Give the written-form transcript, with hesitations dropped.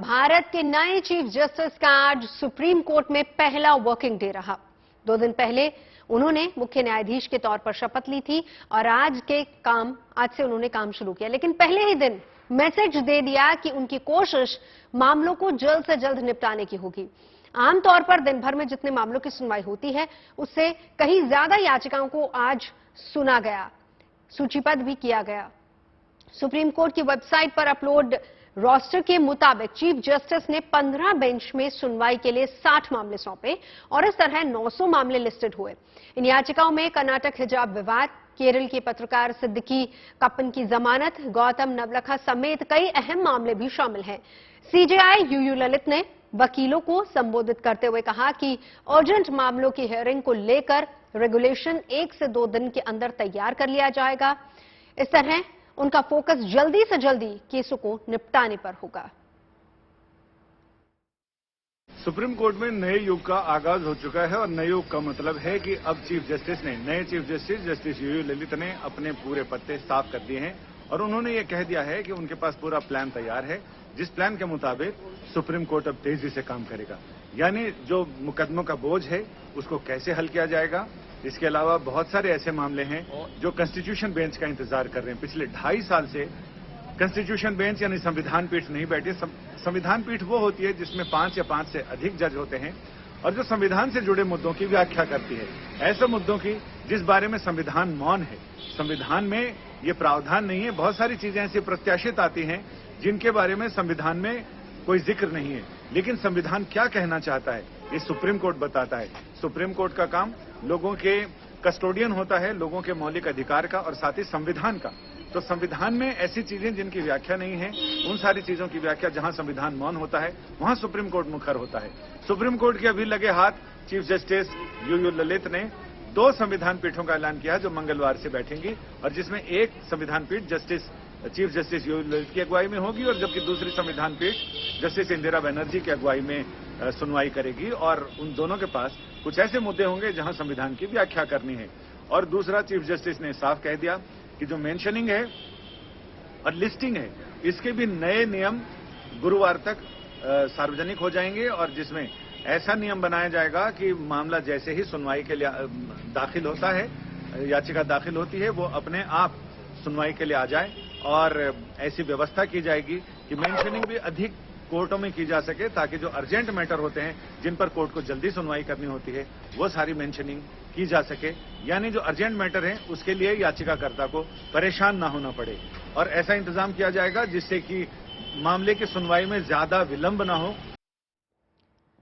भारत के नए chief justice का आज सुप्रीम कोर्ट में पहला वर्किंग डे रहा। 2 दिन पहले उन्होंने मुख्य न्यायाधीश के तौर पर शपथ ली थी और आज से उन्होंने काम शुरू किया। लेकिन पहले ही दिन मैसेज दे दिया कि उनकी कोशिश मामलों को जल्द से जल्द निपटाने की होगी। आमतौर पर दिन भर में जितने मामलों की सुनवाई होती है उससे कहीं ज्यादा याचिकाओं को आज सुना गया, सूचीबद्ध भी किया गया। सुप्रीम कोर्ट की वेबसाइट पर अपलोड रोस्टर के मुताबिक चीफ जस्टिस ने 15 बेंच में सुनवाई के लिए 60 मामले सौंपे और इस तरह 900 मामले लिस्टेड हुए। इन याचिकाओं में कर्नाटक हिजाब विवाद, केरल के पत्रकार सिद्दीकी कप्पन की जमानत, गौतम नवलखा समेत कई अहम मामले भी शामिल हैं। सीजेआई यूयू ललित ने वकीलों को संबोधित करते हुए कहा कि अर्जेंट मामलों की हियरिंग को लेकर रेगुलेशन 1 से 2 दिन के अंदर तैयार कर लिया जाएगा। इस तरह उनका फोकस जल्दी से जल्दी केसों को निपटाने पर होगा। सुप्रीम कोर्ट में नए युग का आगाज हो चुका है और नए युग का मतलब है कि अब नए चीफ जस्टिस यूयू ललित ने अपने पूरे पत्ते साफ कर दिए हैं और उन्होंने ये कह दिया है कि उनके पास पूरा प्लान तैयार है, जिस प्लान के मुताबिक सुप्रीम कोर्ट अब तेजी से काम करेगा। यानी जो मुकदमों का बोझ है उसको कैसे हल किया जाएगा। इसके अलावा बहुत सारे ऐसे मामले हैं जो कॉन्स्टिट्यूशन बेंच का इंतजार कर रहे हैं। पिछले 2.5 साल से कॉन्स्टिट्यूशन बेंच यानी संविधान पीठ नहीं बैठी। संविधान पीठ वो होती है जिसमें 5 या 5 से अधिक जज होते हैं और जो संविधान से जुड़े मुद्दों की व्याख्या करती है, ऐसे मुद्दों की जिस बारे में संविधान मौन है। संविधान में ये प्रावधान नहीं है। बहुत सारी चीजें ऐसी प्रत्याशित आती हैं जिनके बारे में संविधान में कोई जिक्र नहीं है, लेकिन संविधान क्या कहना चाहता है ये सुप्रीम कोर्ट बताता है। सुप्रीम कोर्ट का काम लोगों के कस्टोडियन होता है, लोगों के मौलिक अधिकार का और साथ ही संविधान का। तो संविधान में ऐसी चीजें जिनकी व्याख्या नहीं है, उन सारी चीजों की व्याख्या जहां संविधान मौन होता है वहां सुप्रीम कोर्ट मुखर होता है। सुप्रीम कोर्ट के अभी लगे हाथ चीफ जस्टिस यूयू ललित ने 2 संविधान पीठों का ऐलान किया जो मंगलवार से बैठेंगी और जिसमें एक संविधान पीठ चीफ जस्टिस यूयू ललित की अगुवाई में होगी और जबकि दूसरी संविधान पीठ जस्टिस इंदिरा बनर्जी की अगुवाई में सुनवाई करेगी। और उन दोनों के पास कुछ ऐसे मुद्दे होंगे जहां संविधान की व्याख्या करनी है। और दूसरा, चीफ जस्टिस ने साफ कह दिया कि जो मेंशनिंग है और लिस्टिंग है इसके भी नए नियम गुरुवार तक सार्वजनिक हो जाएंगे और जिसमें ऐसा नियम बनाया जाएगा कि मामला जैसे ही सुनवाई के लिए दाखिल होता है, याचिका दाखिल होती है, वो अपने आप सुनवाई के लिए आ जाए और ऐसी व्यवस्था की जाएगी कि मेंशनिंग भी अधिक कोर्टों में की जा सके ताकि जो अर्जेंट मैटर होते हैं जिन पर कोर्ट को जल्दी सुनवाई करनी होती है वो सारी मेंशनिंग की जा सके। यानी जो अर्जेंट मैटर है उसके लिए याचिकाकर्ता को परेशान ना होना पड़े और ऐसा इंतजाम किया जाएगा जिससे कि मामले की सुनवाई में ज्यादा विलंब ना हो